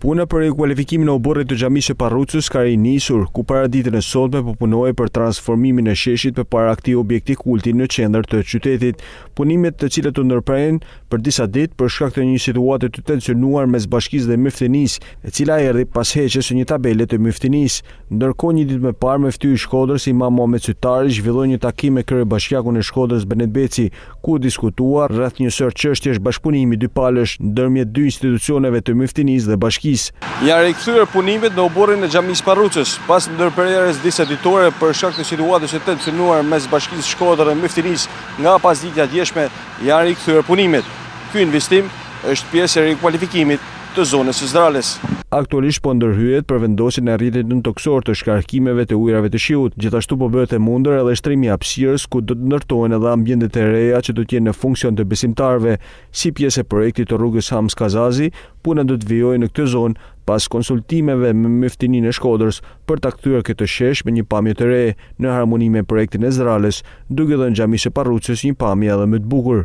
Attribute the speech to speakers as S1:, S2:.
S1: Puna për rikualifikimin e oborrit të xhamisë së Parrucës ka rinisur, ku para ditën e sotme po punohej për transformimin e sheshit përpara këtij objekti kulti në qendër të qytetit. Punimet të cilët u ndërprerën për disa ditë për shkak të një situate të tensionuar mes bashkisë dhe Myftinisë, e cila erdhi pas heqjes së një tabele të Myftinisë. Ndërkohë, një ditë më parë, mefty i Shkodrës Imam Muhamet Sytari zhvilloi një takim me kryebashkiakun e Shkodrës Benet Beci, ku u diskutua rreth një sër çështjesh bashkëpunimi dypalësh ndërmjet dy institucioneve të Myftinisë dhe bashkisë.
S2: Janë rikthyer punimet në oborrin e xhamisë Parrucës, pas ndërprerjes disa ditore për shkak të situatës së tensionuar mes bashkisë Shkodër dhe Myftinisë nga pasditja e djeshme, janë rikthyer punimet. Ky investim është pjesë e rikualifikimit të zonës së Zdrales.
S1: Aktualisht po ndërhyet për vendosjen e rrjetit nëntoksor të shkarkimeve të ujrave të shiut. Gjithashtu po bëhet e mundër edhe shtrimi i hapësirës ku do të ndërtohen edhe ambientet e reja që do të jenë në funksion të besimtarëve. Si pjesë e projektit të rrugës Hams Kazazi, puna do të vijojë në këtë zonë pas konsultimeve me Myftininë e Shkodrës për ta kthyer këtë shesh me një pamje të re në harmoni me projektin e Zdrales, duke dhënë xhamisë së Parrucës një pamje edhe më të bukur.